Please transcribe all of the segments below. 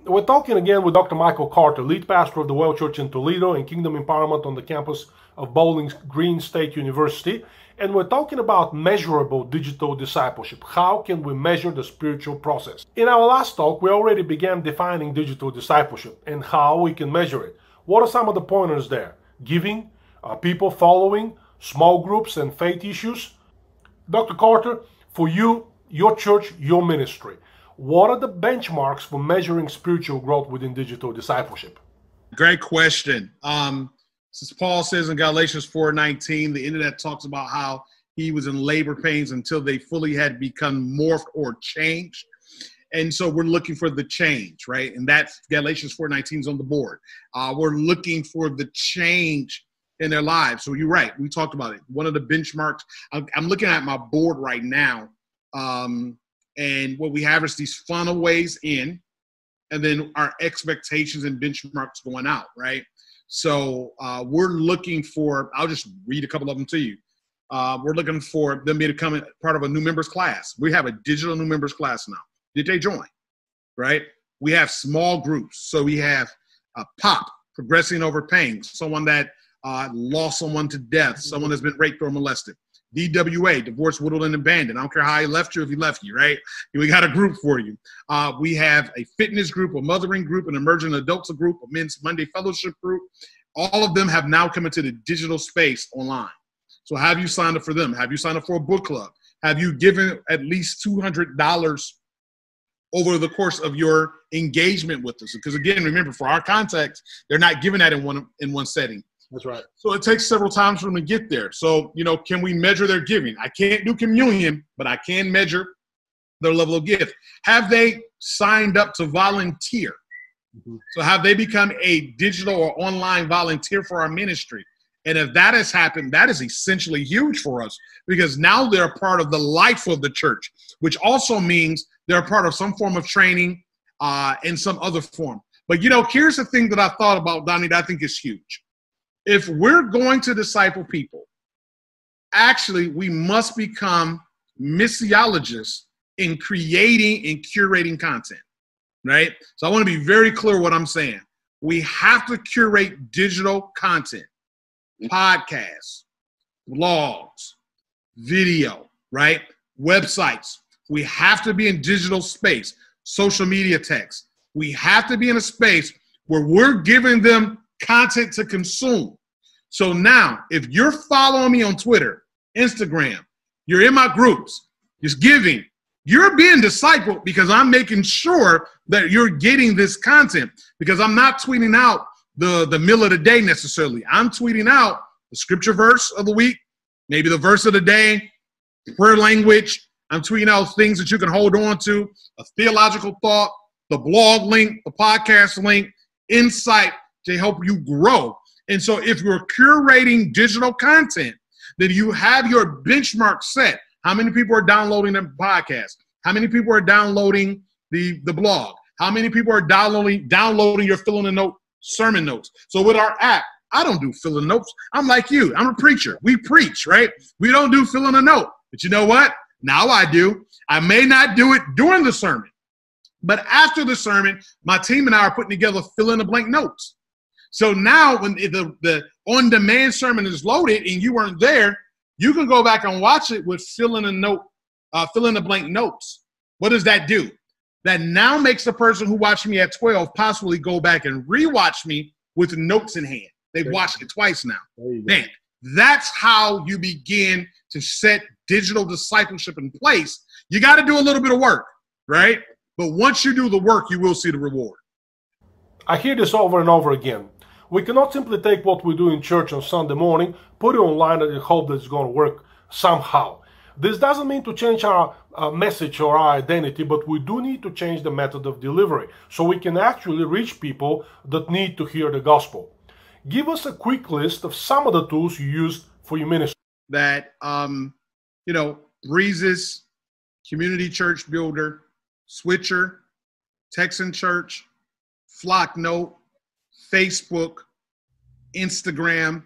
We're talking again with Dr. Michael Carter, lead pastor of the Well Church in Toledo and Kingdom Empowerment on the campus of Bowling Green State University. And we're talking about measurable digital discipleship. How can we measure the spiritual process? In our last talk, we already began defining digital discipleship and how we can measure it. What are some of the pointers there? Giving, people following, small groups, and faith issues. Dr. Carter, for you, your church, your ministry, what are the benchmarks for measuring spiritual growth within digital discipleship? Great question. Since Paul says in Galatians 4:19, the internet talks about how he was in labor pains until they fully had become morphed or changed. And so we're looking for the change, right? And that's Galatians 4:19 is on the board. We're looking for the change in their lives. So you're right. We talked about it. One of the benchmarks, I'm looking at my board right now. And what we have is these funnel ways in, and then our expectations and benchmarks going out, right? So we're looking for, I'll just read a couple of them to you. We're looking for them to become part of a new members class. We have a digital new members class now. Did they join, right? We have small groups. So we have POP, Progressing Over Pain, someone that lost someone to death, someone that's been raped or molested. DWA, Divorced, Whittled, and Abandoned. I don't care how he left you, if he left you, right? We got a group for you. We have a fitness group, a mothering group, an emerging adults group, a men's Monday fellowship group. All of them have now come into the digital space online. So have you signed up for them? Have you signed up for a book club? Have you given at least $200 over the course of your engagement with us? Because again, remember, for our context, they're not giving that in one setting. That's right. So it takes several times for them to get there. So, can we measure their giving? I can't do communion, but I can measure their level of gift. Have they signed up to volunteer? Mm-hmm. So have they become a digital or online volunteer for our ministry? And if that has happened, that is essentially huge for us, because now they're a part of the life of the church, which also means they're a part of some form of training in some other form. But, here's the thing that I thought about, Donnie, that I think is huge. If we're going to disciple people, actually, we must become missiologists in creating and curating content, right? So I want to be very clear what I'm saying. We have to curate digital content, podcasts, blogs, video, right? Websites. We have to be in digital space, social media text. We have to be in a space where we're giving them content to consume. So now, if you're following me on Twitter, Instagram, you're in my groups, just giving, you're being discipled because I'm making sure that you're getting this content, because I'm not tweeting out the meal of the day necessarily. I'm tweeting out the scripture verse of the week, maybe the verse of the day, prayer language. I'm tweeting out things that you can hold on to, a theological thought, the blog link, the podcast link, insight to help you grow. And so if you're curating digital content, then you have your benchmark set. How many people are downloading the podcast? How many people are downloading the blog? How many people are downloading your fill in the note sermon notes? So with our app, I don't do fill in notes. I'm like you. I'm a preacher. We preach, right? We don't do fill in a note. But you know what? Now I do. I may not do it during the sermon, but after the sermon, my team and I are putting together fill in the blank notes. So now when the on-demand sermon is loaded and you weren't there, you can go back and watch it with fill in the blank notes. What does that do? That now makes the person who watched me at 12 possibly go back and rewatch me with notes in hand. They've watched it twice now. Man, that's how you begin to set digital discipleship in place. You got to do a little bit of work, right? But once you do the work, you will see the reward. I hear this over and over again. We cannot simply take what we do in church on Sunday morning, put it online and hope that it's going to work somehow. This doesn't mean to change our message or our identity, but we do need to change the method of delivery so we can actually reach people that need to hear the gospel. Give us a quick list of some of the tools you used for your ministry. That, Breezes, Community Church Builder, Switcher, Texan Church, Flocknote, Facebook, Instagram.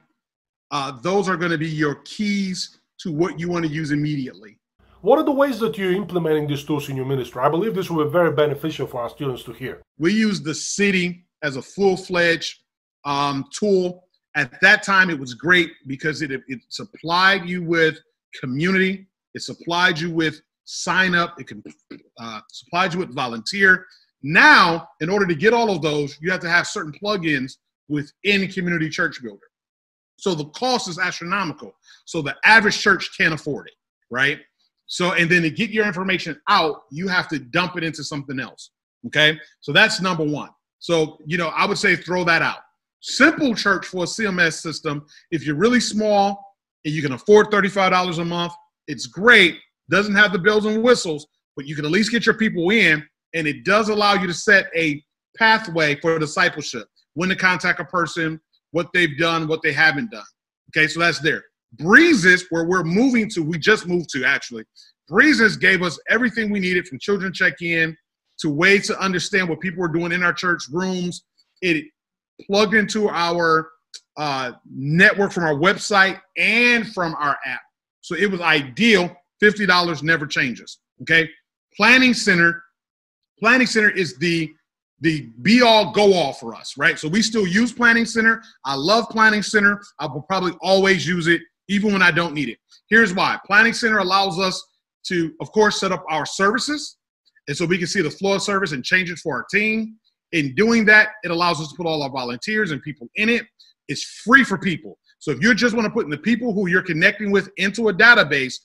Those are going to be your keys to what you want to use immediately. What are the ways that you're implementing these tools in your ministry? I believe this will be very beneficial for our students to hear. We use the city as a full-fledged tool. At that time, it was great because it supplied you with community. It supplied you with sign up. It can supplied you with volunteer. Now, in order to get all of those, you have to have certain plugins within Community Church Builder. So the cost is astronomical. So the average church can't afford it, right? So, and then to get your information out, you have to dump it into something else, okay? So that's number one. So, you know, I would say throw that out. Simple Church for a CMS system, if you're really small and you can afford $35 a month, it's great. Doesn't have the bells and whistles, but you can at least get your people in, and it does allow you to set a pathway for discipleship, when to contact a person, what they've done, what they haven't done. Okay, so that's there. Breezes, where we're moving to, we just moved to actually. Breezes gave us everything we needed, from children check-in to ways to understand what people were doing in our church rooms. It plugged into our network from our website and from our app. So it was ideal. $50 never changes. Okay. Planning Center is the be-all, go-all for us, right? So we still use Planning Center. I love Planning Center. I will probably always use it, even when I don't need it. Here's why. Planning Center allows us to, of course, set up our services, and so we can see the flow of service and change it for our team. In doing that, it allows us to put all our volunteers and people in it. It's free for people. So if you just want to put in the people who you're connecting with into a database,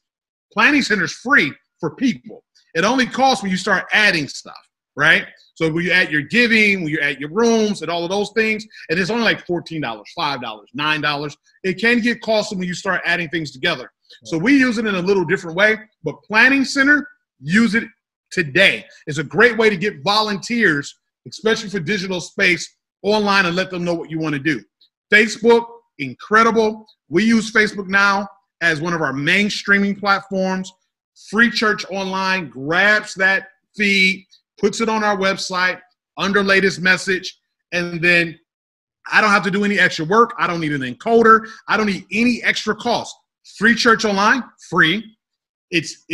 Planning Center is free for people. It only costs when you start adding stuff, right? So when you add your giving, when you add your rooms and all of those things, and it's only like $14, $5, $9. It can get costly when you start adding things together. So we use it in a little different way, but Planning Center, use it today. It's a great way to get volunteers, especially for digital space, online, and let them know what you want to do. Facebook, incredible. We use Facebook now as one of our main streaming platforms. Free Church Online grabs that feed, puts it on our website under latest message, and then I don't have to do any extra work. I don't need an encoder. I don't need any extra cost. Free Church Online, free. It's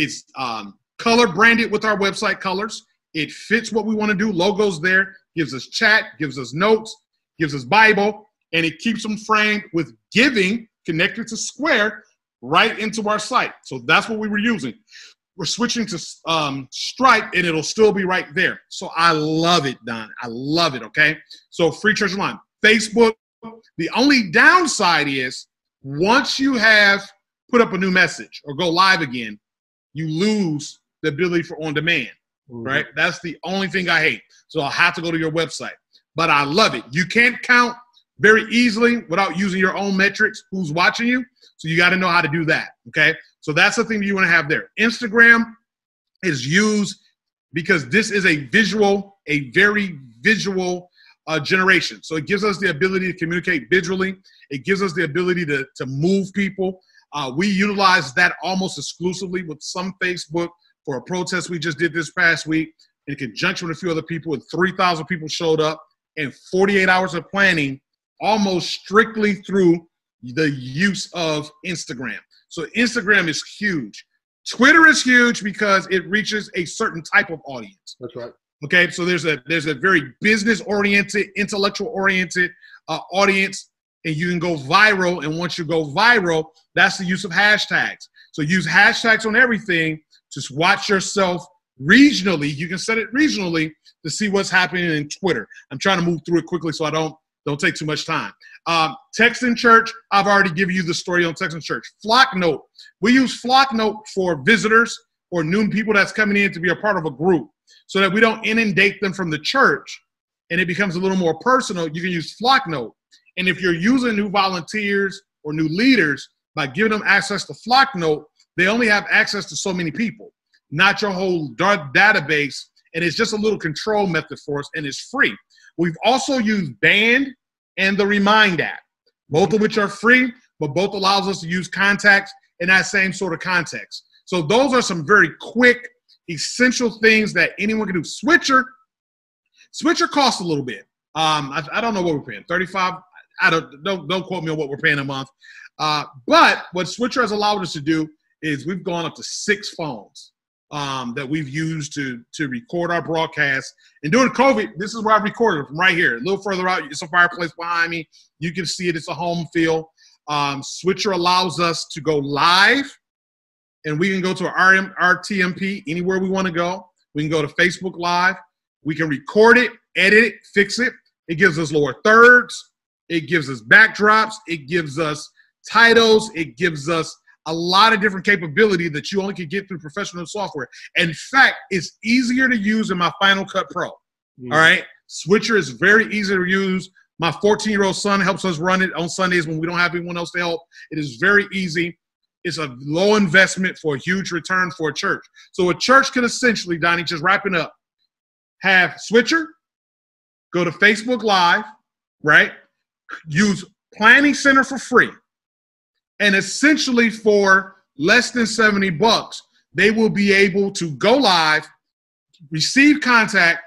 color branded with our website colors. It fits what we want to do. Logos there, gives us chat, gives us notes, gives us Bible, and it keeps them framed with giving connected to Square right into our site. So that's what we were using. We're switching to Stripe, and it'll still be right there. So I love it, Don. I love it, okay? So Free Church Online. Facebook, the only downside is once you have put up a new message or go live again, you lose the ability for on demand, right? That's the only thing I hate. So I'll have to go to your website. But I love it. You can't count very easily without using your own metrics, who's watching you. So you got to know how to do that, okay? So that's the thing that you want to have there. Instagram is used because this is a very visual generation. So it gives us the ability to communicate visually. It gives us the ability to move people. We utilize that almost exclusively with some Facebook for a protest we just did this past week in conjunction with a few other people, and 3,000 people showed up, and 48 hours of planning almost strictly through the use of Instagram. So Instagram is huge. Twitter is huge because it reaches a certain type of audience. That's right. Okay, so there's a very business-oriented, intellectual-oriented audience, and you can go viral. And once you go viral, that's the use of hashtags. So use hashtags on everything. Just watch yourself regionally. You can set it regionally to see what's happening in Twitter. I'm trying to move through it quickly so I don't take too much time. Text in Church, I've already given you the story on Text in Church. Flocknote, we use Flocknote for visitors or new people that's coming in to be a part of a group so that we don't inundate them from the church and it becomes a little more personal. You can use Flocknote. And if you're using new volunteers or new leaders, by giving them access to Flocknote, they only have access to so many people, not your whole database. And it's just a little control method for us, and it's free. We've also used Band and the Remind app, both of which are free, but both allows us to use contacts in that same sort of context. So those are some very quick, essential things that anyone can do. Switcher costs a little bit. I don't know what we're paying, $35. Don't quote me on what we're paying a month. But what Switcher has allowed us to do is we've gone up to 6 phones that we've used to record our broadcast. And during COVID, this is where I recorded from right here. A little further out, it's a fireplace behind me. You can see it. It's a home feel. Switcher allows us to go live, and we can go to our RTMP anywhere we want to go. We can go to Facebook Live. We can record it, edit it, fix it. It gives us lower thirds. It gives us backdrops. It gives us titles. It gives us a lot of different capability that you only can get through professional software. In fact, it's easier to use in my Final Cut Pro. All right. Switcher is very easy to use. My 14-year-old son helps us run it on Sundays when we don't have anyone else to help. It is very easy. It's a low investment for a huge return for a church. So a church could essentially, Donnie, just wrapping up, have Switcher, go to Facebook Live, right? Use Planning Center for free. And essentially for less than $70, they will be able to go live, receive contact,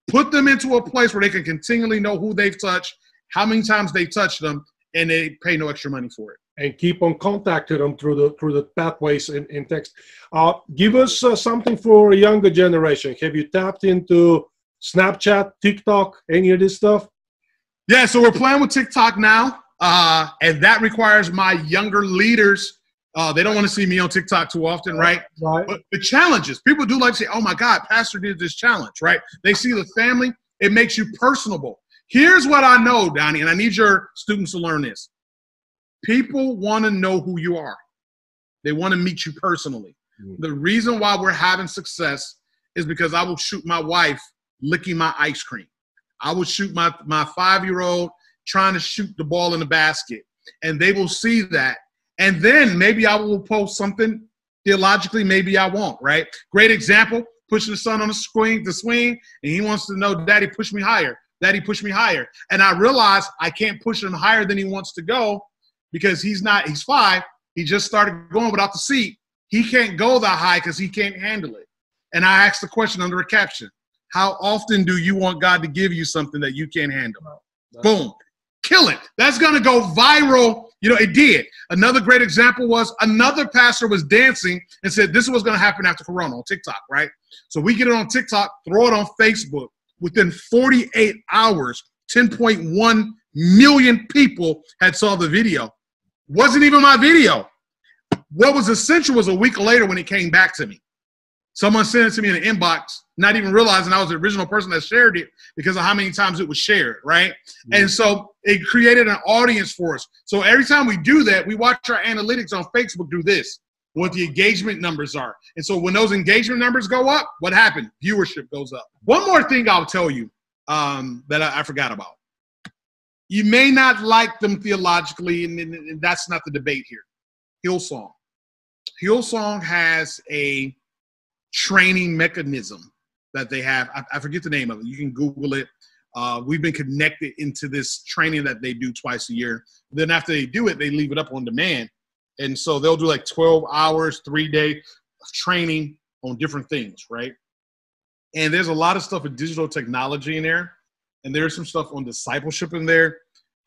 put them into a place where they can continually know who they've touched, how many times they touched them, and they pay no extra money for it. And keep on contacting them through the pathways in text. Give us something for a younger generation. Have you tapped into Snapchat, TikTok, any of this stuff? Yeah, so we're playing with TikTok now. And that requires my younger leaders. They don't want to see me on TikTok too often, right? Right. But the challenges, people do like to say, oh my God, Pastor did this challenge, right? They see the family. It makes you personable. Here's what I know, Donnie, and I need your students to learn this. People want to know who you are. They want to meet you personally. The reason why we're having success is because I will shoot my wife licking my ice cream. I will shoot my 5-year-old trying to shoot the ball in the basket, and they will see that. And then maybe I will post something theologically, maybe I won't, right? Great example, pushing the son on the swing, and he wants to know, Daddy, push me higher. Daddy, push me higher. And I realize I can't push him higher than he wants to go because he's 5. He just started going without the seat. He can't go that high because he can't handle it. And I asked the question under a caption, how often do you want God to give you something that you can't handle? Boom. Kill it. That's going to go viral. You know, it did. Another great example was another pastor was dancing and said, this is what's going to happen after Corona on TikTok, right? So we get it on TikTok, throw it on Facebook. Within 48 hours, 10.1 million people had saw the video. Wasn't even my video. What was essential was a week later when it came back to me. Someone sent it to me in the inbox, not even realizing I was the original person that shared it because of how many times it was shared, right? And so it created an audience for us. So every time we do that, we watch our analytics on Facebook do this, what the engagement numbers are. And so when those engagement numbers go up, what happened? Viewership goes up. One more thing I'll tell you that I forgot about. You may not like them theologically, and that's not the debate here. Hillsong. Hillsong has a training mechanism that they have. I forget the name of it. You can Google it. We've been connected into this training that they do twice a year. Then after they do it, they leave it up on demand. And so they'll do like 12 hours, 3-day training on different things, right? And there's a lot of stuff in digital technology in there. And there's some stuff on discipleship in there.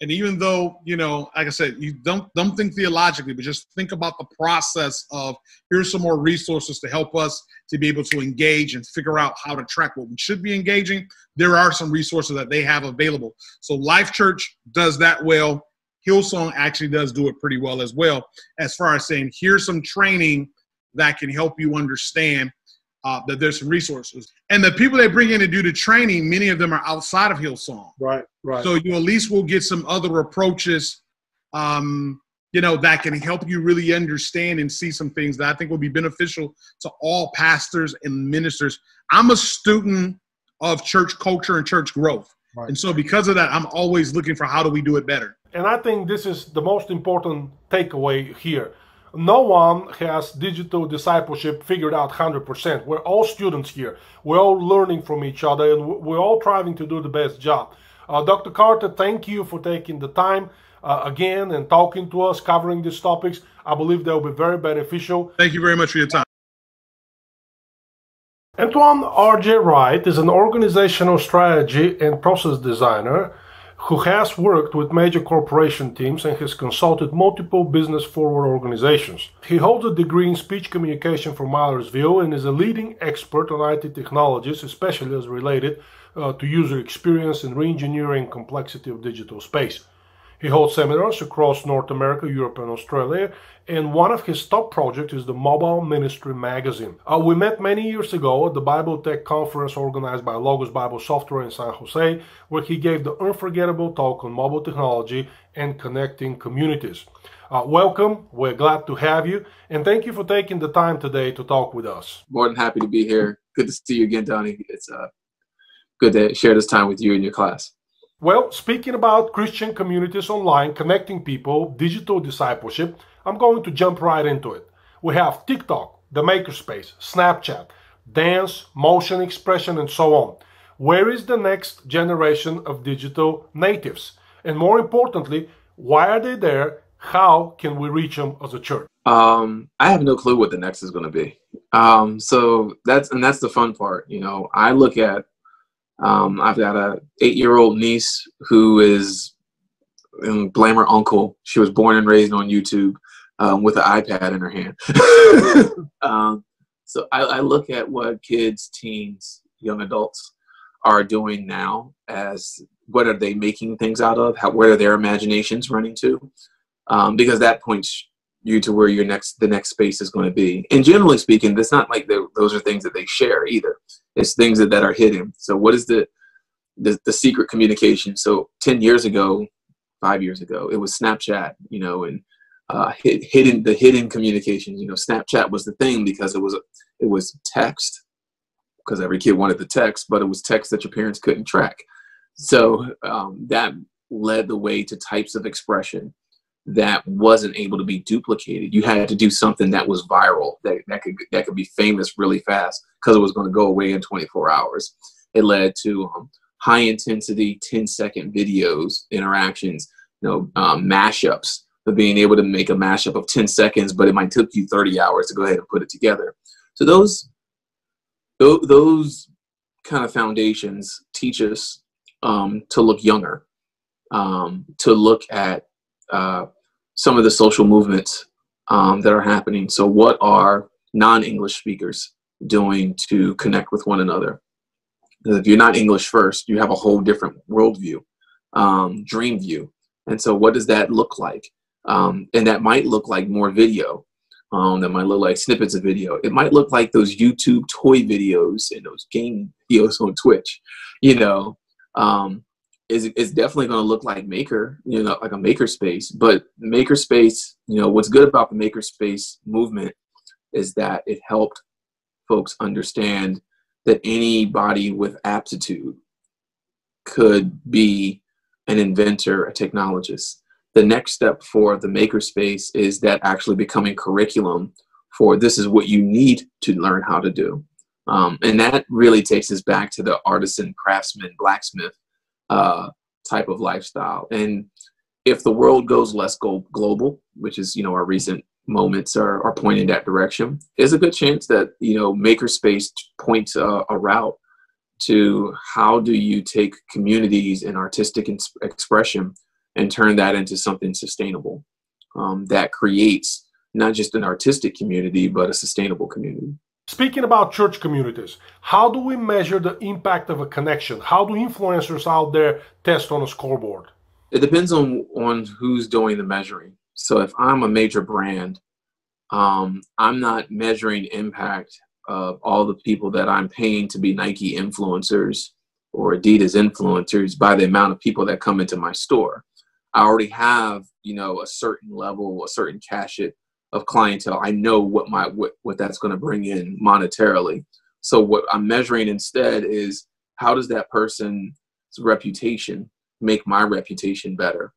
And even though, you know, like I said, you don't think theologically, but just think about the process of here's some more resources to help us to be able to engage and figure out how to track what we should be engaging. There are some resources that they have available. So Life Church does that well. Hillsong actually does do it pretty well as well, as far as saying, here's some training that can help you understand that there's some resources. And the people they bring in to do the training, many of them are outside of Hillsong. Right, right. So you at least will get some other approaches, you know, that can help you really understand and see some things that I think will be beneficial to all pastors and ministers. I'm a student of church culture and church growth. Right. And so because of that, I'm always looking for how do we do it better. And I think this is the most important takeaway here. No one has digital discipleship figured out 100%. We're all students here. We're all learning from each other, and we're all trying to do the best job. Dr. Carter, thank you for taking the time again and talking to us, covering these topics. I believe they'll be very beneficial. Thank you very much for your time. Antoine R.J. Wright is an organizational strategy and process designer who has worked with major corporation teams and has consulted multiple business-forward organizations. He holds a degree in speech communication from Myersville and is a leading expert on IT technologies, especially as related to user experience and re-engineering complexity of digital space. He holds seminars across North America, Europe, and Australia, and one of his top projects is the Mobile Ministry Magazine. We met many years ago at the Bible Tech Conference organized by Logos Bible Software in San Jose, where he gave the unforgettable talk on mobile technology and connecting communities. Welcome, we're glad to have you, and thank you for taking the time today to talk with us. More than happy to be here. Good to see you again, Donnie. It's good to share this time with you and your class. Well, speaking about Christian communities online, connecting people, digital discipleship, I'm going to jump right into it. We have TikTok, the Makerspace, Snapchat, dance, motion expression, and so on. Where is the next generation of digital natives? And more importantly, why are they there? How can we reach them as a church? I have no clue what the next is going to be. So that's the fun part. You know, I look at I've got a 8-year-old niece who is, blame her uncle. She was born and raised on YouTube with an iPad in her hand. So I look at what kids, teens, young adults are doing now as what are they making things out of? Where are their imaginations running to? Because that points you to where the next space is going to be. And generally speaking, it's not like those are things that they share either. It's things that are hidden. So what is the secret communication? So 10 years ago, 5 years ago, it was Snapchat, you know, and hidden communication. You know, Snapchat was the thing because it was text, because every kid wanted the text, but it was text that your parents couldn't track. So that led the way to types of expression that wasn't able to be duplicated. You had to do something that was viral, that could be famous really fast because it was going to go away in 24 hours. It led to high intensity 10-second videos, interactions, you know, mashups, of being able to make a mashup of 10 seconds, but it might took you 30 hours to go ahead and put it together. So those kind of foundations teach us to look younger, to look at some of the social movements that are happening. So what are non-English speakers doing to connect with one another? Because if you're not English first, you have a whole different worldview, dream view. And so what does that look like? And that might look like more video. That might look like snippets of video. It might look like those YouTube toy videos and those game videos on Twitch, you know. It's definitely going to look like Maker, you know, like a Makerspace. But Makerspace, you know, what's good about the Makerspace movement is that it helped folks understand that anybody with aptitude could be an inventor, a technologist. The next step for the Makerspace is that actually becoming curriculum for this is what you need to learn how to do. And that really takes us back to the artisan, craftsman, blacksmith type of lifestyle. And if the world goes less global, which is, you know, our recent moments are pointing that direction, there's a good chance that, you know, Makerspace points a route to how do you take communities and artistic expression and turn that into something sustainable that creates not just an artistic community, but a sustainable community. Speaking about church communities, how do we measure the impact of a connection? How do influencers out there test on a scoreboard? It depends on who's doing the measuring. So if I'm a major brand, I'm not measuring impact of all the people that I'm paying to be Nike influencers or Adidas influencers by the amount of people that come into my store. I already have, you know, a certain level, a certain cachet of clientele. I know what that's going to bring in monetarily. So what I'm measuring instead is how does that person's reputation make my reputation better?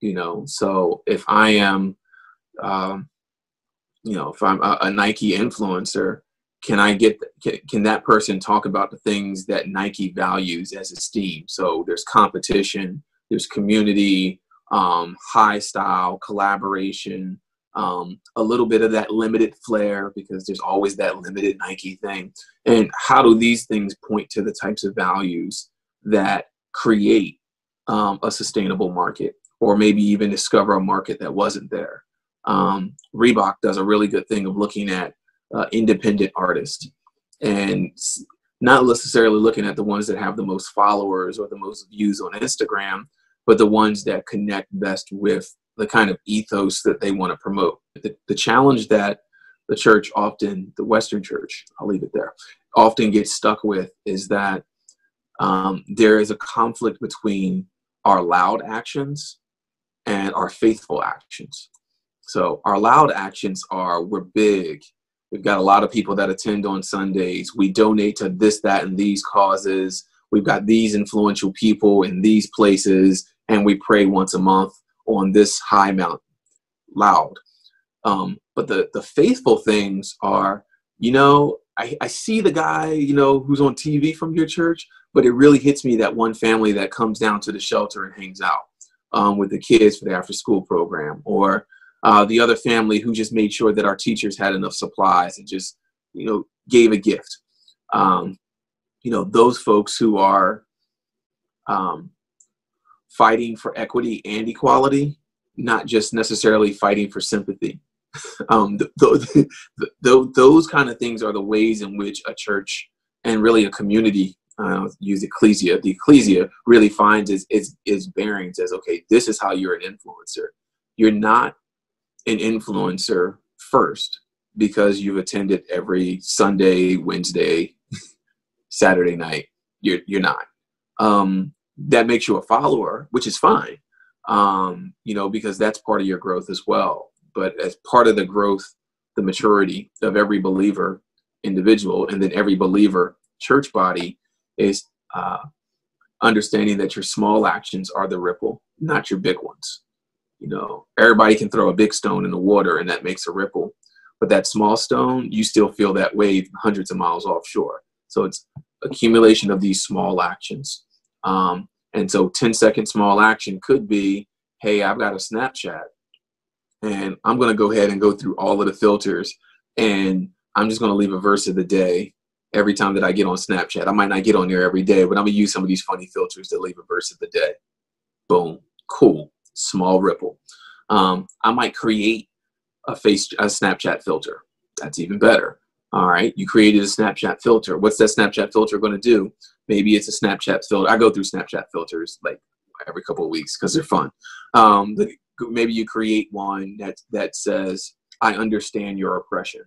You know, so if I am, you know, if I'm a Nike influencer, can that person talk about the things that Nike values as esteem? So there's competition, there's community, high style, collaboration, a little bit of that limited flair, because there's always that limited Nike thing. And how do these things point to the types of values that create a sustainable market, or maybe even discover a market that wasn't there. Reebok does a really good thing of looking at independent artists and not necessarily looking at the ones that have the most followers or the most views on Instagram, but the ones that connect best with the kind of ethos that they want to promote. The challenge that the church often, the Western church, I'll leave it there, often gets stuck with is that there is a conflict between our loud actions and our faithful actions. So our loud actions are, we're big. We've got a lot of people that attend on Sundays. We donate to this, that, and these causes. We've got these influential people in these places, and we pray once a month on this high mountain. Loud. But the faithful things are, I see the guy, who's on TV from your church, but it really hits me that one family that comes down to the shelter and hangs out with the kids for the after school program, or the other family who just made sure that our teachers had enough supplies and just, gave a gift. Those folks who are fighting for equity and equality, not just necessarily fighting for sympathy. Those kind of things are the ways in which a church and really a community, use ecclesia, the ecclesia really finds its bearings as, okay, this is how you're an influencer. You're not an influencer first because you've attended every Sunday, Wednesday, Saturday night. You're not. That makes you a follower, which is fine, because that's part of your growth as well. But as part of the growth, the maturity of every believer individual, and then every believer church body, is understanding that your small actions are the ripple, not your big ones. Everybody can throw a big stone in the water and that makes a ripple, but that small stone, you still feel that wave hundreds of miles offshore. So it's accumulation of these small actions. And so 10-second small action could be, hey, I've got a Snapchat and I'm going to go ahead and go through all of the filters, and I'm just going to leave a verse of the day every time that I get on Snapchat. I might not get on there every day, but I'm going to use some of these funny filters to leave a verse of the day. Boom. Cool. Small ripple. I might create a Snapchat filter. That's even better. All right. You created a Snapchat filter. What's that Snapchat filter going to do? Maybe it's a Snapchat filter. I go through Snapchat filters like every couple of weeks because they're fun. Maybe you create one that says, I understand your oppression.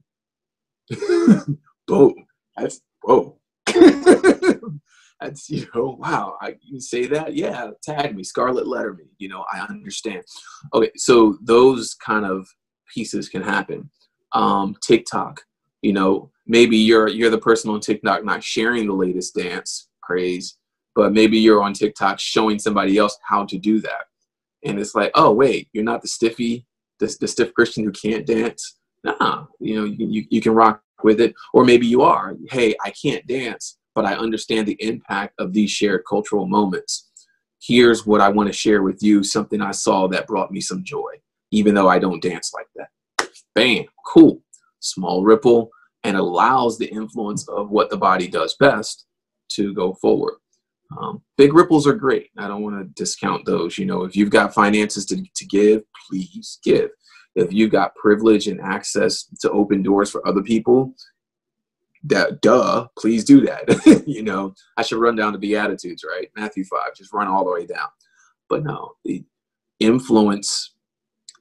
Boom. That's, whoa. That's, wow, you say that? Yeah, tag me, scarlet letter me, I understand. Okay, so those kind of pieces can happen. TikTok, maybe you're the person on TikTok not sharing the latest dance craze, but maybe you're on TikTok showing somebody else how to do that. And it's like, oh, wait, you're not the stiff Christian who can't dance? Nah, you can rock with it. Or maybe you are. Hey, I can't dance, but I understand the impact of these shared cultural moments. Here's what I want to share with you, something I saw that brought me some joy, even though I don't dance like that. Bam, cool. Small ripple, and allows the influence of what the body does best to go forward. Big ripples are great. I don't want to discount those. If you've got finances to give, please give. If you've got privilege and access to open doors for other people, please do that. I should run down the Beatitudes, right? Matthew 5, just run all the way down. But no, the influence,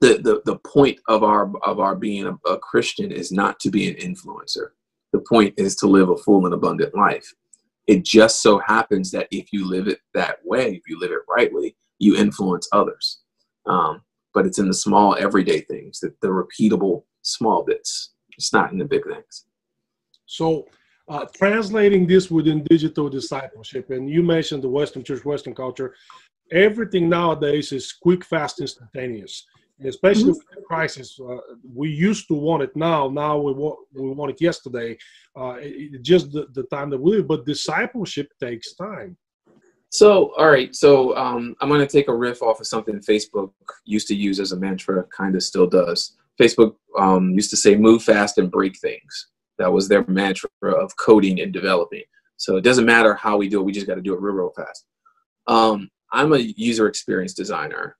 the point of our being a Christian is not to be an influencer. The point is to live a full and abundant life. It just so happens that if you live it that way, if you live it rightly, you influence others. But it's in the small everyday things, the repeatable small bits. It's not in the big things. So translating this within digital discipleship, and you mentioned the Western church, Western culture, everything nowadays is quick, fast, instantaneous. And especially with the crisis, we used to want it now. Now we want it yesterday. Just the time that we live, but discipleship takes time. So, all right. So I'm going to take a riff off of something Facebook used to use as a mantra, kind of still does. Facebook used to say, move fast and break things. That was their mantra of coding and developing. So it doesn't matter how we do it. We just got to do it real fast. I'm a user experience designer.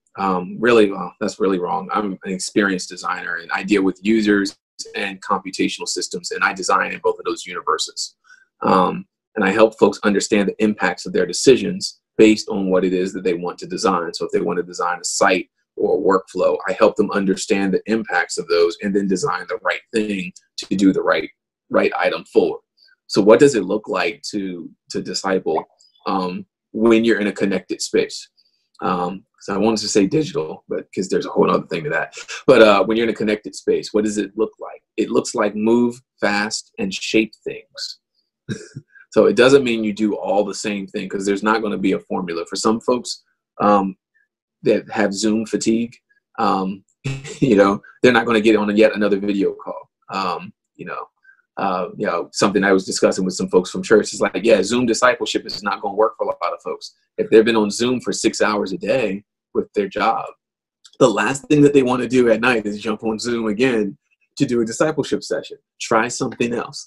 Really, well, that's really wrong. I'm an experience designer, and I deal with users and computational systems, and I design in both of those universes. And I help folks understand the impacts of their decisions based on what it is that they want to design. So if they want to design a site or a workflow, I help them understand the impacts of those and then design the right thing to do the right item forward. So what does it look like to disciple when you're in a connected space? So I wanted to say digital, but because there's a whole other thing to that. But when you're in a connected space, what does it look like? It looks like move fast and shape things. So it doesn't mean you do all the same thing, because there's not going to be a formula. For some folks that have Zoom fatigue, you know, they're not going to get on yet another video call. You know, something I was discussing with some folks from church is like, yeah, Zoom discipleship is not going to work for a lot of folks. If they've been on Zoom for 6 hours a day with their job, the last thing that they want to do at night is jump on Zoom again to do a discipleship session. Try something else.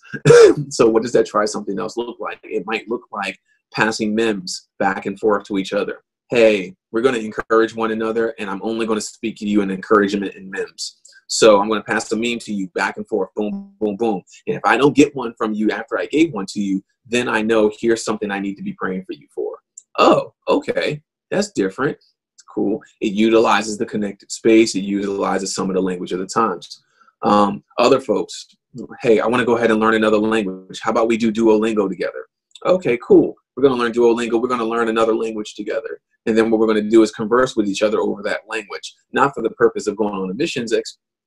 So what does that try something else look like? It might look like passing memes back and forth to each other. Hey, we're going to encourage one another, and I'm only going to speak to you in encouragement in memes. So I'm going to pass the meme to you back and forth, boom, boom, boom. And if I don't get one from you after I gave one to you, then I know here's something I need to be praying for you for. Oh, okay. That's different. It's cool. It utilizes the connected space. It utilizes some of the language of the times. Other folks, hey, I want to go ahead and learn another language. How about we do Duolingo together? Okay, cool. We're going to learn Duolingo. We're going to learn another language together. And then what we're going to do is converse with each other over that language, not for the purpose of going on a missions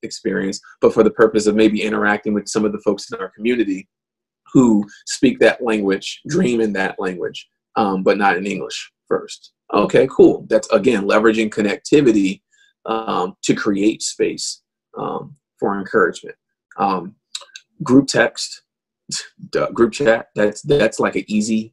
experience, but for the purpose of maybe interacting with some of the folks in our community who speak that language, dream in that language, but not in English first. Okay, cool. That's, again, leveraging connectivity to create space for encouragement. Group text, group chat, that's like an easy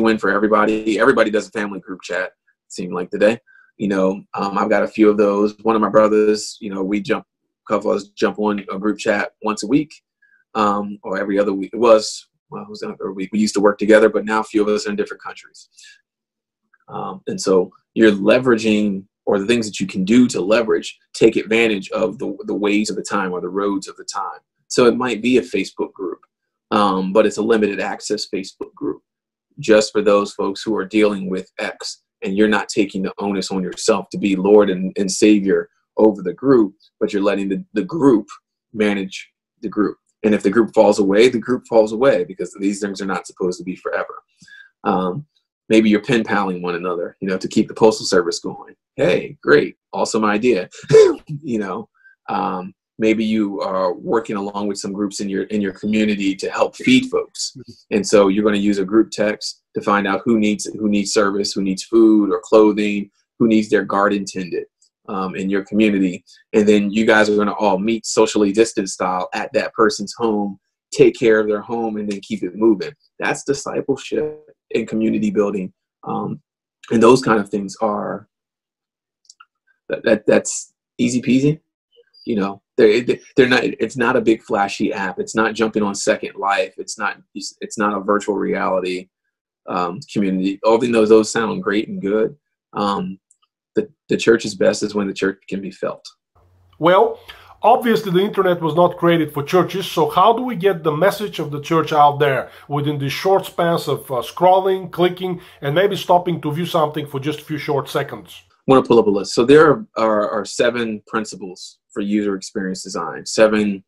win for everybody. Everybody does a family group chat, it seemed like today. You know, I've got a few of those. One of my brothers, you know, a couple of us jump on a group chat once a week, or every other week. It was every week. We used to work together, but now a few of us are in different countries. And so you're leveraging, or the things that you can do to leverage, take advantage of the ways of the time or the roads of the time. So it might be a Facebook group, but it's a limited access Facebook group just for those folks who are dealing with X, and you're not taking the onus on yourself to be Lord and Savior over the group, but you're letting the group manage the group. And if the group falls away, the group falls away, because these things are not supposed to be forever. Maybe you're pen paling one another, you know, to keep the postal service going. Hey, great, awesome idea. You know, maybe you are working along with some groups in your community to help feed folks, and so you're going to use a group text to find out who needs service, who needs food or clothing, who needs their garden tended in your community, and then you guys are going to all meet socially distant style at that person's home, take care of their home, and then keep it moving. That's discipleship and community building, and those kind of things are that's easy peasy. You know, they're not. It's not a big flashy app. It's not jumping on Second Life. It's not a virtual reality community. Although those sound great and good, the church's best is when the church can be felt. Well, obviously the internet was not created for churches, so how do we get the message of the church out there within the short spans of scrolling, clicking, and maybe stopping to view something for just a few short seconds? I want to pull up a list. So there are 7 principles for user experience design, 7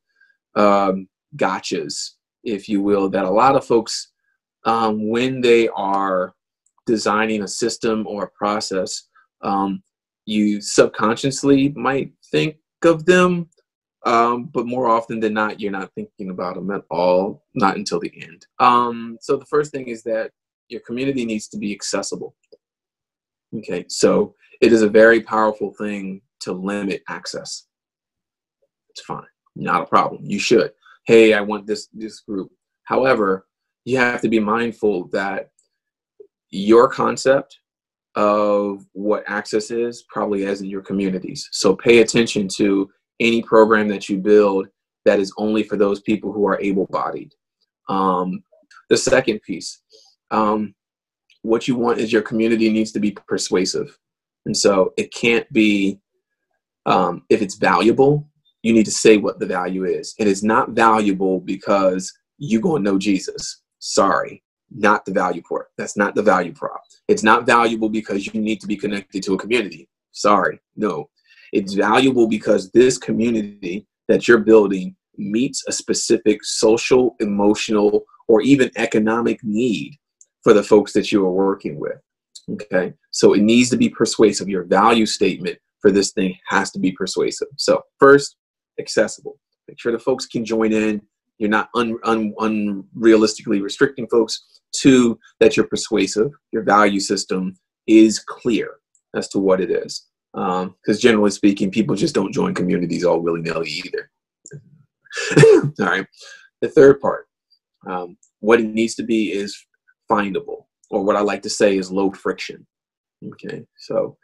gotchas, if you will, that a lot of folks, when they are designing a system or a process, you subconsciously might think of them, but more often than not, you're not thinking about them at all, not until the end. So the first thing is that your community needs to be accessible. Okay, so it is a very powerful thing to limit access. It's fine, not a problem. You should. Hey, I want this group. However, you have to be mindful that your concept of what access is probably as in your communities. So pay attention to any program that you build that is only for those people who are able-bodied. The second piece, what you want is your community needs to be persuasive. And so it can't be, if it's valuable, you need to say what the value is. It is not valuable because you gonna know Jesus. Sorry, not the value prop. That's not the value prop. It's not valuable because you need to be connected to a community. Sorry, no. It's valuable because this community that you're building meets a specific social, emotional, or even economic need for the folks that you are working with. Okay, so it needs to be persuasive. Your value statement for this thing has to be persuasive. So first, accessible. Make sure the folks can join in. You're not unrealistically restricting folks. Two, that you're persuasive. Your value system is clear as to what it is. Because generally speaking, people just don't join communities all willy-nilly either. All right. The third part, what it needs to be is findable, or what I like to say is low friction. Okay. So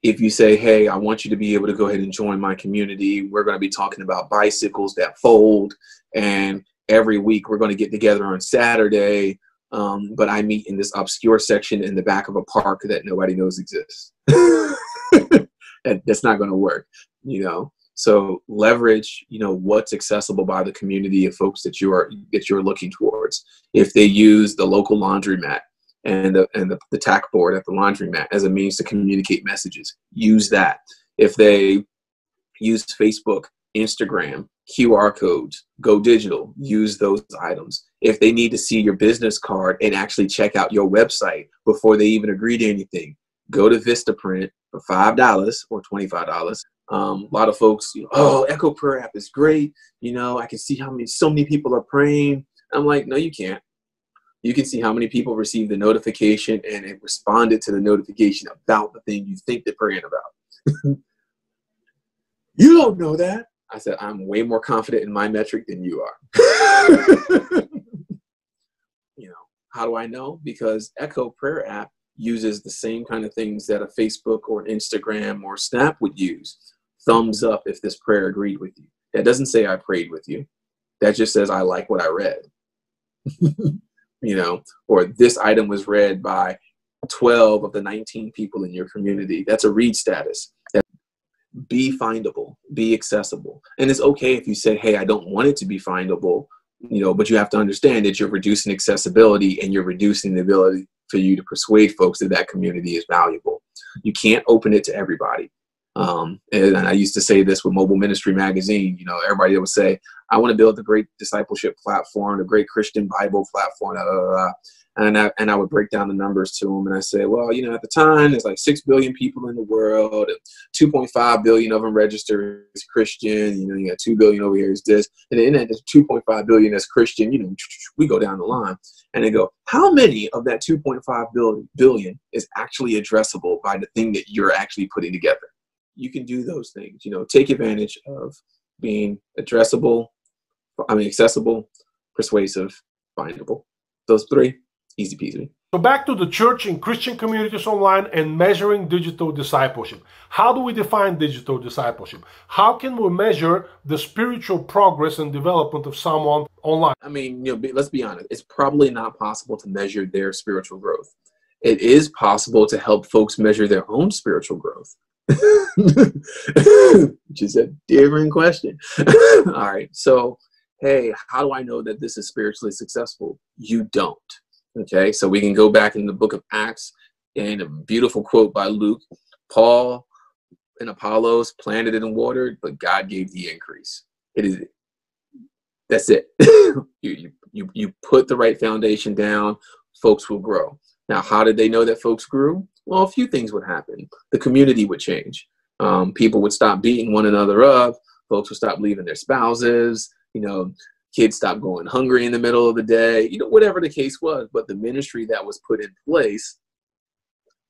if you say, hey, I want you to be able to go ahead and join my community, we're going to be talking about bicycles that fold, and every week we're going to get together on Saturday, but I meet in this obscure section in the back of a park that nobody knows exists. That's not going to work, you know. So leverage, you know, what's accessible by the community of folks that you're looking towards. If they use the local laundromat and the tack board at the laundromat as a means to communicate messages, use that. If they use Facebook, Instagram, QR codes, go digital, use those items. If they need to see your business card and actually check out your website before they even agree to anything, go to Vistaprint for $5 or $25. A lot of folks, oh, Echo Prayer app is great. You know, I can see so many people are praying. I'm like, no, you can't. You can see how many people received the notification and it responded to the notification about the thing you think they're praying about. You don't know that. I said, I'm way more confident in my metric than you are. You know, how do I know? Because Echo Prayer app uses the same kind of things that a Facebook or Instagram or Snap would use. Thumbs up if this prayer agreed with you. That doesn't say I prayed with you. That just says I like what I read. You know, or this item was read by 12 of the 19 people in your community. That's a read status. Be findable, be accessible. And it's okay if you say, hey, I don't want it to be findable, you know, but you have to understand that you're reducing accessibility and you're reducing the ability for you to persuade folks that that community is valuable. You can't open it to everybody. And I used to say this with Mobile Ministry Magazine, you know, everybody would say, I want to build a great discipleship platform, a great Christian Bible platform, blah, blah, blah. And I would break down the numbers to them and I say, well, you know, at the time there's like 6 billion people in the world, and 2.5 billion of them registered as Christian. You know, you got 2 billion over here is this, and then there's 2.5 billion as Christian. You know, we go down the line and they go, how many of that 2.5 billion is actually addressable by the thing that you're actually putting together? You can do those things, you know, take advantage of being accessible, persuasive, findable. Those three, easy peasy. So back to the church and Christian communities online and measuring digital discipleship. How do we define digital discipleship? How can we measure the spiritual progress and development of someone online? I mean, you know, let's be honest. It's probably not possible to measure their spiritual growth. It is possible to help folks measure their own spiritual growth. Which is a different question. All right. So, hey, how do I know that this is spiritually successful? You don't. Okay. So we can go back in the book of Acts and a beautiful quote by Luke. Paul and Apollos planted it and watered, but God gave the increase. That's it. You put the right foundation down, folks will grow. Now, how did they know that folks grew? Well, a few things would happen. The community would change. People would stop beating one another up. Folks would stop leaving their spouses. You know, kids stop going hungry in the middle of the day. You know, whatever the case was. But the ministry that was put in place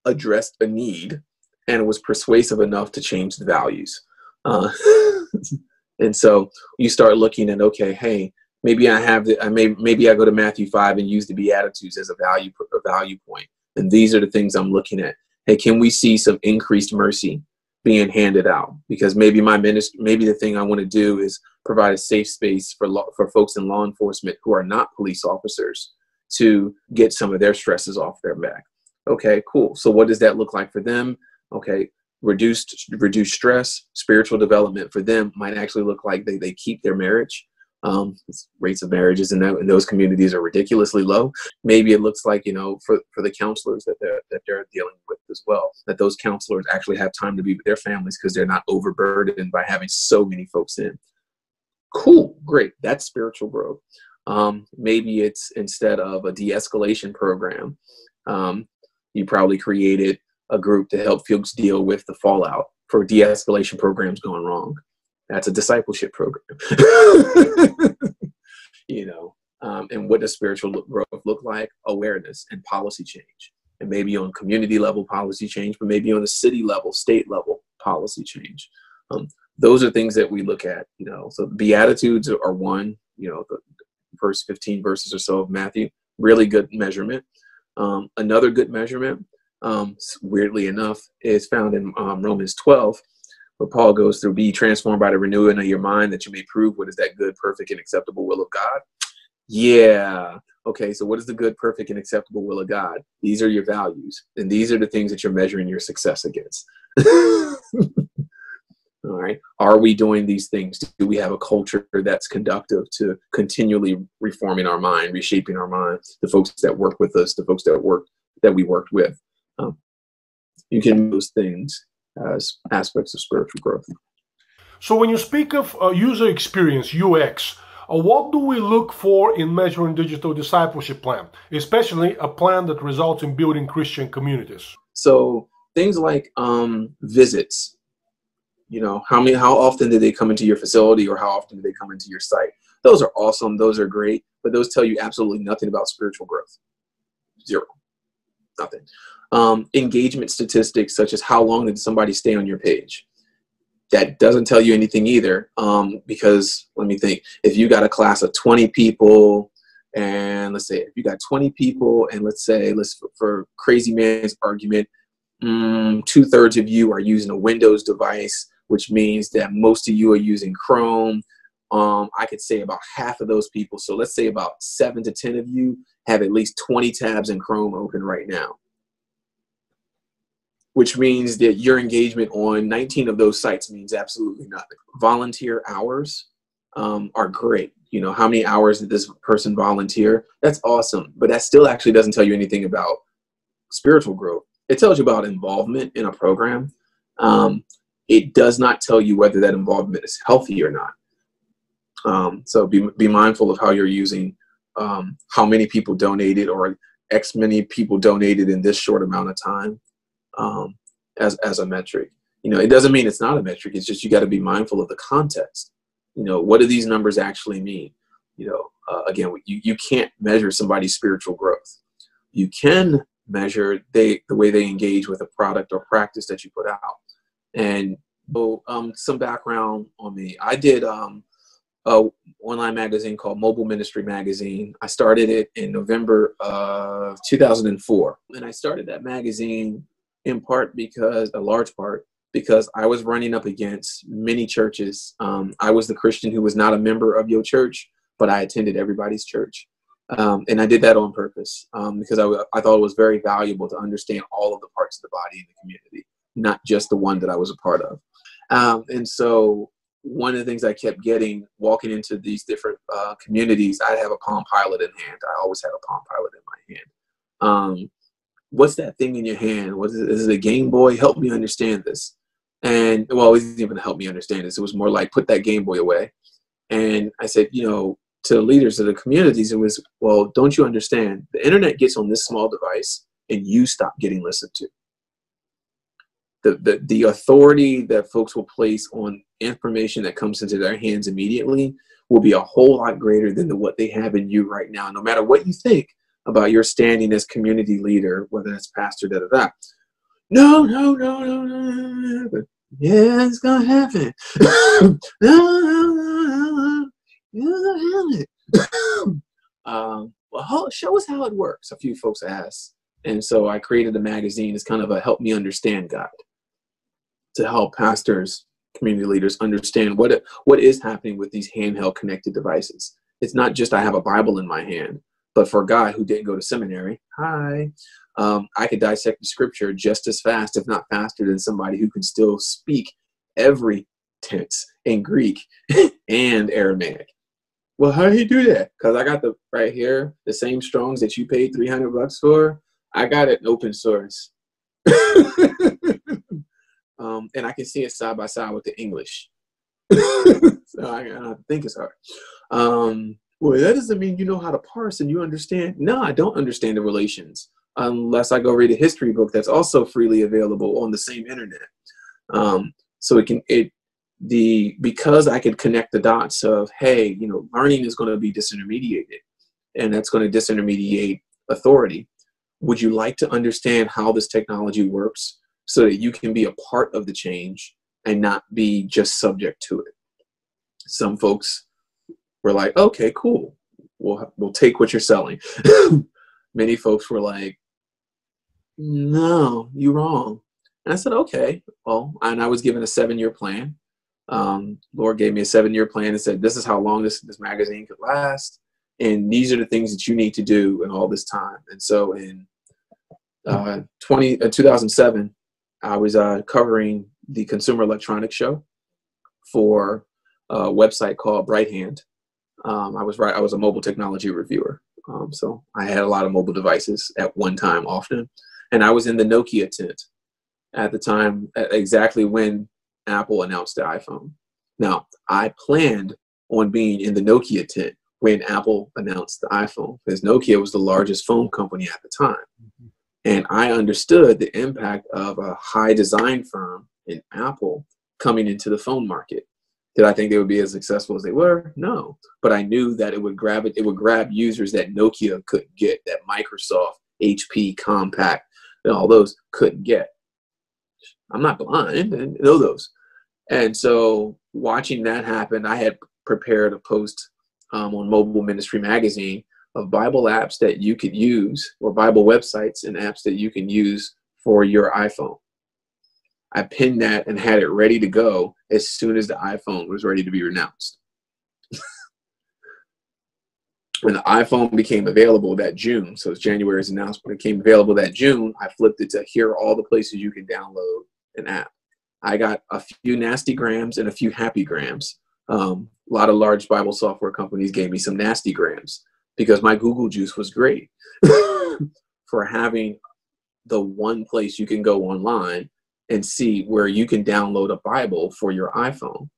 addressed a need and was persuasive enough to change the values. And so you start looking at, okay, hey, maybe maybe I go to Matthew 5 and use the Beatitudes as a value point. And these are the things I'm looking at. Hey, can we see some increased mercy being handed out? Because maybe maybe the thing I want to do is provide a safe space for folks in law enforcement who are not police officers to get some of their stresses off their back. Okay, cool. So what does that look like for them? Okay, reduced stress. Spiritual development for them might actually look like they keep their marriage. Rates of marriages in those communities are ridiculously low. Maybe it looks like, for the counselors that they're dealing with as well, that those counselors actually have time to be with their families because they're not overburdened by having so many folks in. Cool, great. That's spiritual growth. Maybe it's, instead of a de-escalation program, you probably created a group to help folks deal with the fallout for de-escalation programs going wrong. That's a discipleship program. And what does spiritual growth look like? Awareness and policy change. And maybe on community level policy change, but maybe on a city level, state level policy change. Those are things that we look at, So Beatitudes are one, the first 15 verses or so of Matthew, really good measurement. Another good measurement, weirdly enough, is found in Romans 12, where Paul goes through, be transformed by the renewing of your mind that you may prove what is that good, perfect, and acceptable will of God. Yeah. Okay, so what is the good, perfect, and acceptable will of God? These are your values, and these are the things that you're measuring your success against. All right. Are we doing these things? Do we have a culture that's conductive to continually reforming our mind, reshaping our mind? The folks that work with us, the folks that we worked with. You can use those things as aspects of spiritual growth. So when you speak of user experience, UX, what do we look for in measuring digital discipleship plan, especially a plan that results in building Christian communities? So things like visits. How often do they come into your facility, or how often do they come into your site? Those are awesome. Those are great. But those tell you absolutely nothing about spiritual growth. Zero. Nothing. Engagement statistics, such as how long did somebody stay on your page? That doesn't tell you anything either. Because let me think, if you got a class of 20 people, and let's say if you got 20 people, and let's for crazy man's argument, 2/3 of you are using a Windows device, which means that most of you are using Chrome. I could say about half of those people, so let's say about 7 to 10 of you have at least 20 tabs in Chrome open right now, which means that your engagement on 19 of those sites means absolutely nothing. Volunteer hours are great. How many hours did this person volunteer? That's awesome, but that still actually doesn't tell you anything about spiritual growth. It tells you about involvement in a program. It does not tell you whether that involvement is healthy or not. So be mindful of how you're using, how many people donated, or X many people donated in this short amount of time, as a metric. It doesn't mean it's not a metric. It's just you got to be mindful of the context. What do these numbers actually mean? Again, you can't measure somebody's spiritual growth. You can measure the way they engage with a product or practice that you put out. And some background on me. I did a online magazine called Mobile Ministry Magazine. I started it in November of 2004. And I started that magazine in a large part, because I was running up against many churches. I was the Christian who was not a member of your church, but I attended everybody's church. And I did that on purpose, because I thought it was very valuable to understand all of the parts of the body in the community, not just the one that I was a part of. And so one of the things I kept getting walking into these different communities, I have a Palm Pilot in hand. I always have a Palm Pilot in my hand. What's that thing in your hand? Is it a Game Boy? Help me understand this. And well, it wasn't even to help me understand this. It was more like, put that Game Boy away. And I said, to the leaders of the communities, it was, well, don't you understand? The internet gets on this small device and you stop getting listened to. The authority that folks will place on information that comes into their hands immediately will be a whole lot greater than what they have in you right now, no matter what you think about your standing as community leader, whether it's pastor, da-da-da. No. But, yeah, it's going to happen. No. Well, show us how it works, a few folks asked. And so I created a magazine as kind of a help me understand guide to help pastors, community leaders understand what is happening with these handheld connected devices. It's not just I have a Bible in my hand, but for a guy who didn't go to seminary, I could dissect the scripture just as fast, if not faster, than somebody who can still speak every tense in Greek and Aramaic. Well, how do you do that? Because I got the right here, the same Strongs that you paid $300 for. I got it in open source. And I can see it side by side with the English. So I don't think it's hard. Well, that doesn't mean you know how to parse and you understand. No, I don't understand the relations unless I go read a history book that's also freely available on the same internet. So because I could connect the dots of, hey, learning is going to be disintermediated, and that's going to disintermediate authority. Would you like to understand how this technology works so that you can be a part of the change and not be just subject to it? Some folks were like, okay, cool. We'll take what you're selling. Many folks were like, no, you're wrong. And I said, okay. Well, and I was given a 7-year plan. Lord gave me a 7-year plan and said, this is how long this magazine could last. And these are the things that you need to do in all this time. And so in 2007, I was covering the Consumer Electronics Show for a website called Bright Hand. I was a mobile technology reviewer. So I had a lot of mobile devices at one time often. And I was in the Nokia tent at the time, exactly when Apple announced the iPhone. Now, I planned on being in the Nokia tent when Apple announced the iPhone, because Nokia was the largest phone company at the time. Mm-hmm. And I understood the impact of a high design firm in Apple coming into the phone market. Did I think they would be as successful as they were? No. But I knew that it would grab users that Nokia couldn't get, that Microsoft, HP, Compaq, and all those couldn't get. I'm not blind, and know those. And so watching that happen, I had prepared a post on Mobile Ministry Magazine of Bible apps that you could use, or Bible websites and apps that you can use for your iPhone. I pinned that and had it ready to go as soon as the iPhone was ready to be announced. When the iPhone became available that June, so it's January's announcement, it became available that June, I flipped it to here are all the places you can download an app. I got a few nasty grams and a few happy grams. A lot of large Bible software companies gave me some nasty grams because my Google juice was great for having the one place you can go online and see where you can download a Bible for your iPhone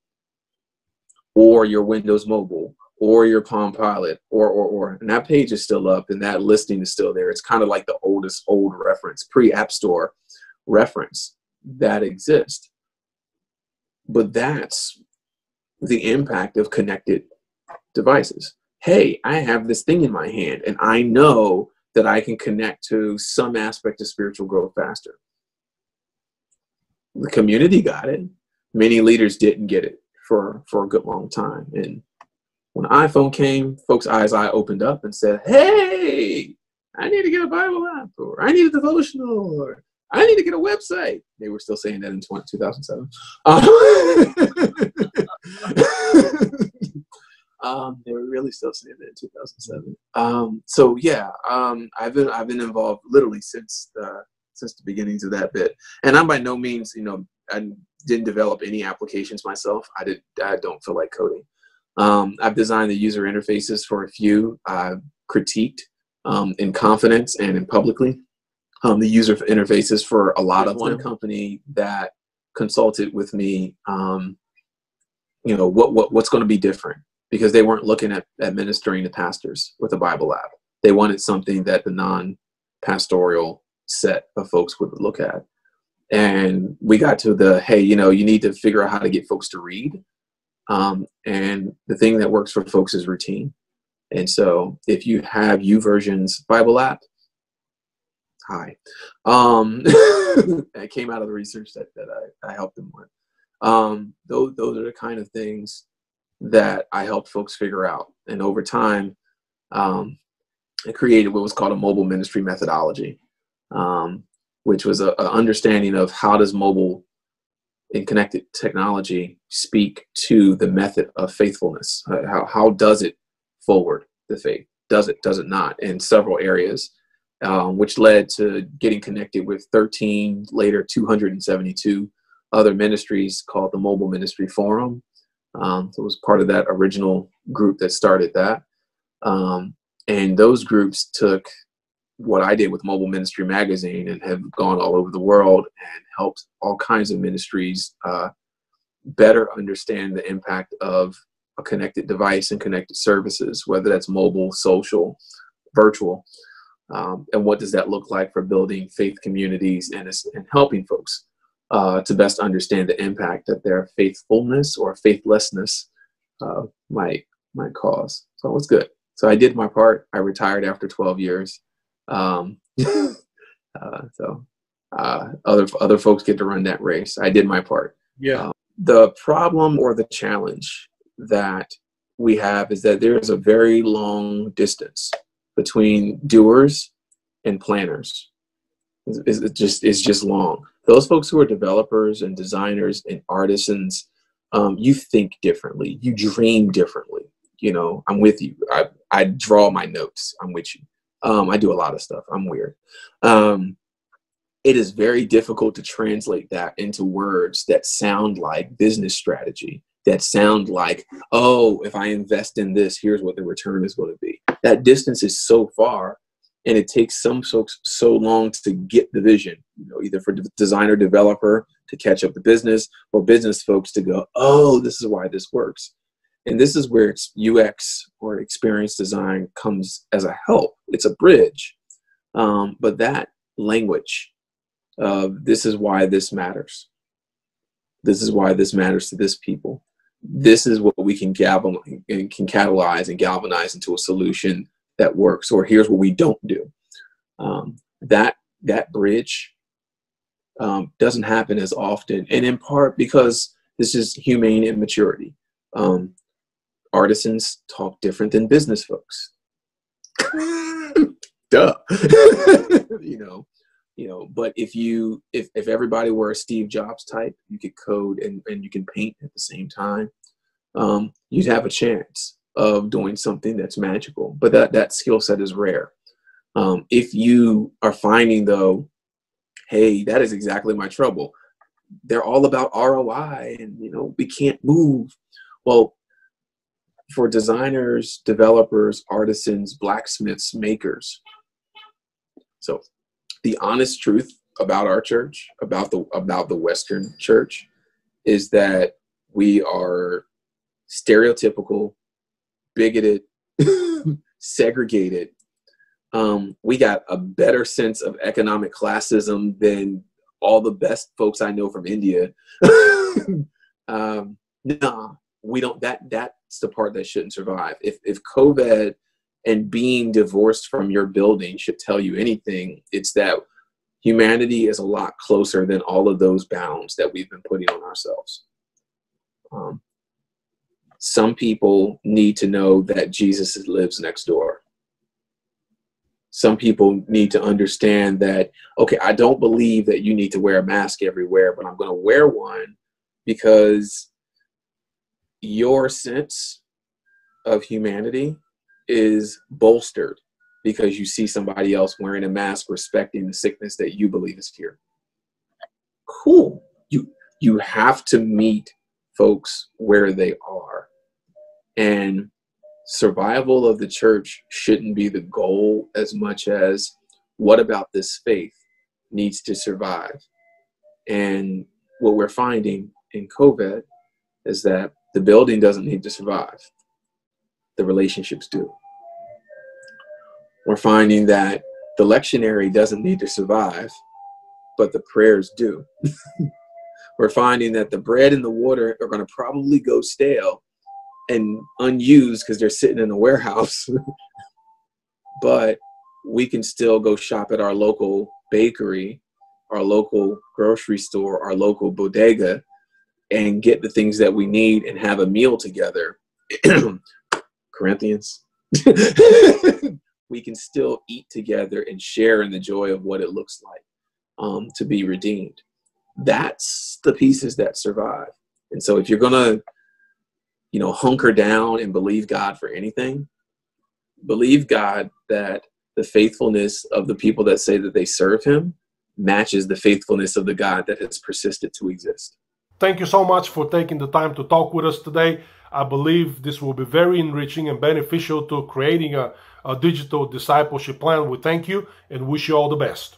or your Windows Mobile or your Palm Pilot or. And that page is still up and that listing is still there. It's kind of like the old reference, pre-App Store reference that exists. But that's the impact of connected devices. Hey, I have this thing in my hand and I know that I can connect to some aspect of spiritual growth faster. The community got it. Many leaders didn't get it for a good long time. And when iPhone came, folks' eyes opened up and said, hey, I need to get a Bible app, or I need a devotional, or I need to get a website. They were still saying that in 2007. They were really still saying that in 2007. So yeah, I've been involved literally since the beginnings of that bit. And I'm by no means, I didn't develop any applications myself. I don't feel like coding. I've designed the user interfaces for a few. I've critiqued in confidence and in publicly the user interfaces for a lot of one company that consulted with me. What's going to be different, because they weren't looking at administering to pastors with a Bible app. They wanted something that the non-pastoral set of folks would look at. And we got to hey, you need to figure out how to get folks to read. And the thing that works for folks is routine. And so if you have YouVersion's Bible app, hi. It came out of the research that I helped them with. Those are the kind of things that I helped folks figure out. And over time, I created what was called a mobile ministry methodology, which was an understanding of how does mobile and connected technology speak to the method of faithfulness. How does it forward the faith? Does it not, in several areas? which led to getting connected with 13, later 272 other ministries called the Mobile Ministry Forum. So it was part of that original group that started that. And those groups took what I did with Mobile Ministry Magazine and have gone all over the world and helped all kinds of ministries better understand the impact of a connected device and connected services, whether that's mobile, social, virtual. And what does that look like for building faith communities and helping folks to best understand the impact that their faithfulness or faithlessness might cause. So it was good. So I did my part. I retired after 12 years. Other folks get to run that race. I did my part. Yeah. The problem or the challenge that we have is that there's a very long distance between doers and planners. It's just long. Those folks who are developers and designers and artisans, you think differently. You dream differently. You know, I'm with you. I draw my notes. I'm with you. I do a lot of stuff. I'm weird. It is very difficult to translate that into words that sound like business strategy, that sound like, oh, if I invest in this, here's what the return is going to be. That distance is so far, and it takes some folks so long to get the vision, you know, either for designer, developer to catch up the business, or business folks to go, oh, this is why this works. And this is where UX or experience design comes as a help. It's a bridge. But that language, this is why this matters. This is why this matters to this people. This is what we can catalyze and galvanize into a solution that works. Or here's what we don't do. That bridge doesn't happen as often, and in part because this is humane immaturity. Artisans talk different than business folks. Duh. you know, but if everybody were a Steve Jobs type, you could code and you can paint at the same time, you'd have a chance of doing something that's magical. But that skill set is rare. If you are finding, though, hey, that is exactly my trouble. They're all about ROI and, you know, we can't move. Well, for designers, developers, artisans, blacksmiths, makers. So the honest truth about our church, about the Western church, is that we are stereotypical, bigoted, segregated. We got a better sense of economic classism than all the best folks I know from India. We don't. That's the part that shouldn't survive. If COVID and being divorced from your building should tell you anything, it's that humanity is a lot closer than all of those bounds that we've been putting on ourselves. Some people need to know that Jesus lives next door. Some people need to understand that, okay, I don't believe that you need to wear a mask everywhere, but I'm going to wear one because your sense of humanity is bolstered because you see somebody else wearing a mask, respecting the sickness that you believe is here. Cool. You have to meet folks where they are. And survival of the church shouldn't be the goal as much as what about this faith needs to survive. And what we're finding in COVID is that the building doesn't need to survive. The relationships do. We're finding that the lectionary doesn't need to survive, but the prayers do. We're finding that the bread and the water are going to probably go stale and unused because they're sitting in a warehouse. But we can still go shop at our local bakery, our local grocery store, our local bodega, and get the things that we need and have a meal together. Corinthians. We can still eat together and share in the joy of what it looks like to be redeemed. That's the pieces that survive. And so if you're going to, hunker down and believe God for anything, believe God that the faithfulness of the people that say that they serve him matches the faithfulness of the God that has persisted to exist. Thank you so much for taking the time to talk with us today. I believe this will be very enriching and beneficial to creating a digital discipleship plan. We thank you and wish you all the best.